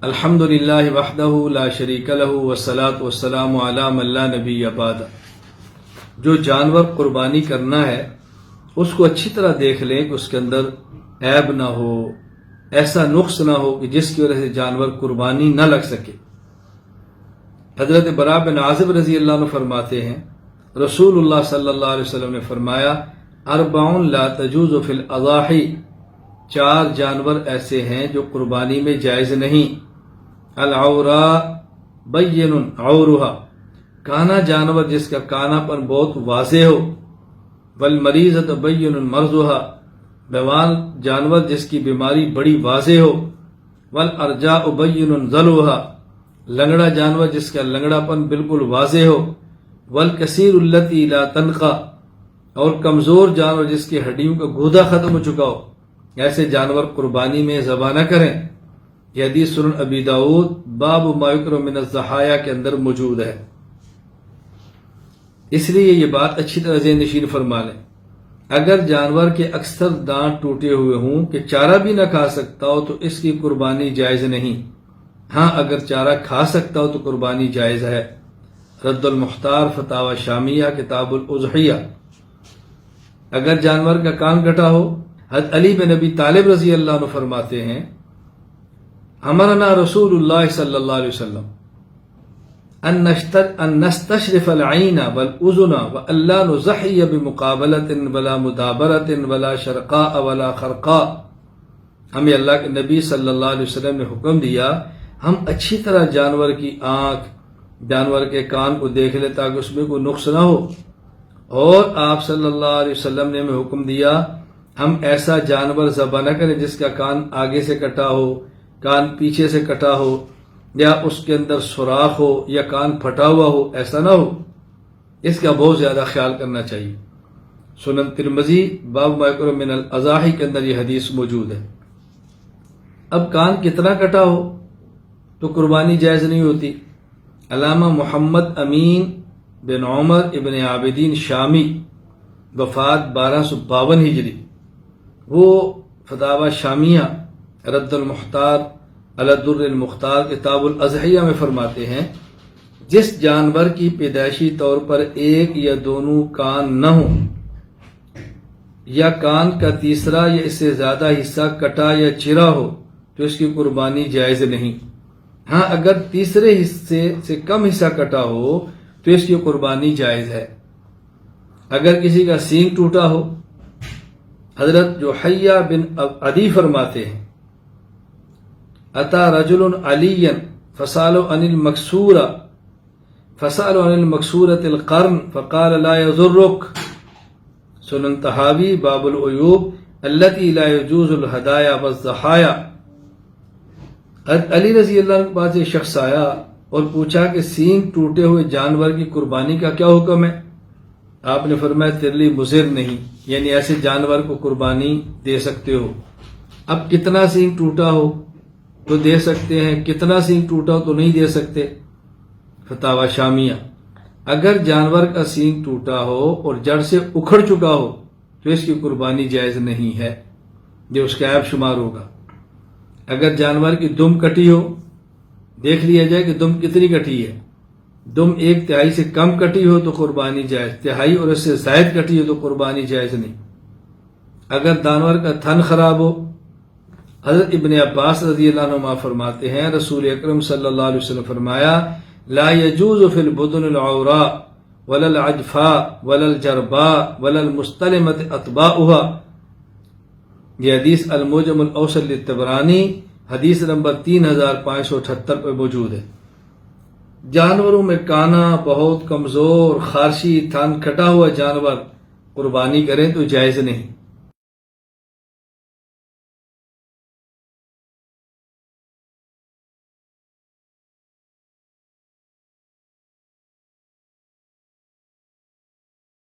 الحمدللہ وحدہ لا شریک لہ والصلاۃ والسلام علی من لا نبی بعد۔ جو جانور قربانی کرنا ہے اس کو اچھی طرح دیکھ لیں کہ اس کے اندر عیب نہ ہو، ایسا نقص نہ ہو کہ جس کی وجہ سے جانور قربانی نہ لگ سکے۔ حضرت براء بن عازب رضی اللہ عنہ فرماتے ہیں رسول اللہ صلی اللہ علیہ وسلم نے فرمایا اربعون لا تجوز فی الاضاحی، 4 جانور ایسے ہیں جو قربانی میں جائز نہیں۔ العوراء بین عورها، کانا جانور جس کا کانا پن بہت واضح ہو۔ والمریضۃ بین مرضها، بیمار جانور جس کی بیماری بڑی واضح ہو۔ والارجاء بین ذلوها، لنگڑا جانور جس کا لنگڑا پن بالکل واضح ہو۔ والکثیر التی لا تنقى، اور کمزور جانور جس کی ہڈیوں کا گودا ختم ہو چکا ہو، ایسے جانور قربانی میں ذبح نہ کریں۔ یہ حدیث سنن ابی داؤد باب ما یکرہ من الضحایا کے اندر موجود ہے۔ اس لیے یہ بات اچھی طرح ذہن نشین فرما لیں، اگر جانور کے اکثر دانت ٹوٹے ہوئے ہوں کہ چارہ بھی نہ کھا سکتا ہو تو اس کی قربانی جائز نہیں۔ ہاں اگر چارہ کھا سکتا ہو تو قربانی جائز ہے۔ رد المختار فتاوی شامیہ کتاب الاضحیہ۔ اگر جانور کا کان کٹا ہو، حضرت علی بن ابی طالب رضی اللہ عنہ فرماتے ہیں امرنا رسول اللہ صلی اللہ علیہ وسلم ان نستشرف العین والاذن والا نضحی بمقابلۃ ولا مدابرۃ ولا شرقاء ولا خرقاء۔ ہمیں اللہ کے نبی صلی اللہ علیہ وسلم نے حکم دیا ہم اچھی طرح جانور کی آنکھ، جانور کے کان کو دیکھ لیں تاکہ اس میں کوئی نقص نہ ہو، اور آپ صلی اللہ علیہ وسلم نے ہمیں حکم دیا ہم ایسا جانور ذبح نہ کریں جس کا کان آگے سے کٹا ہو، کان پیچھے سے کٹا ہو، یا اس کے اندر سوراخ ہو، یا کان پھٹا ہوا ہو، ایسا نہ ہو۔ اس کا بہت زیادہ خیال کرنا چاہیے۔ سنن ترمذی باب ما یکرہ من الاضاحی کے اندر یہ حدیث موجود ہے۔ اب کان کتنا کٹا ہو تو قربانی جائز نہیں ہوتی۔ علامہ محمد امین بن عمر ابن عابدین شامی، وفات 1252 ہجری، وہ فتاوی شامیہ رد المختار علی الدر المختار کتاب الاضحیہ میں فرماتے ہیں جس جانور کی پیدائشی طور پر ایک یا دونوں کان نہ ہوں، یا کان کا تیسرا یا اس سے زیادہ حصہ کٹا یا چرا ہو تو اس کی قربانی جائز نہیں۔ ہاں اگر تیسرے حصے سے کم حصہ کٹا ہو تو اس کی قربانی جائز ہے۔ اگر کسی کا سینگ ٹوٹا ہو، حضرت جوحیہ بن عدی فرماتے ہیں اتا رجل علی فسالوا عن المکسورہ فسالوا عن المکسورۃ القرن فقال لا یضرک۔ سنن طحاوی باب العیوب التی لا یجوز الہدایا والضحایا۔ حضرت علی رضی اللہ عنہ کے پاس ایک شخص آیا اور پوچھا کہ سینگ ٹوٹے ہوئے جانور کی قربانی کا کیا حکم ہے؟ آپ نے فرمایا تیرے لیے مضر نہیں، یعنی ایسے جانور کو قربانی دے سکتے ہو۔ اب کتنا سینگ ٹوٹا ہو تو دے سکتے ہیں، کتنا سینگ ٹوٹا ہو تو نہیں دے سکتے۔ فتاوی شامیہ، اگر جانور کا سینگ ٹوٹا ہو اور جڑ سے اکھڑ چکا ہو تو اس کی قربانی جائز نہیں ہے، یہ اس کا عیب شمار ہوگا۔ اگر جانور کی دم کٹی ہو، دیکھ لیا جائے کہ دم کتنی کٹی ہے، دم 1/3 سے کم کٹی ہو تو قربانی جائز، 1/3 اور اس سے زائد کٹی ہو تو قربانی جائز نہیں۔ اگر جانور کا تھن خراب ہو، حضرت ابن عباس رضی اللہ عنہ فرماتے ہیں رسول اکرم صلی اللہ علیہ وسلم فرمایا لا یجوز فی البدن العوراء ولا العجفاء ولا الجرباء ولا المستلمۃ اطباؤها۔ یہ حدیث المعجم الاوسط للطبرانی حدیث نمبر 3578 پہ موجود ہے۔ جانوروں میں کانا بہت کمزور، خارشی، تھن کھٹا ہوا جانور قربانی کریں تو جائز نہیں۔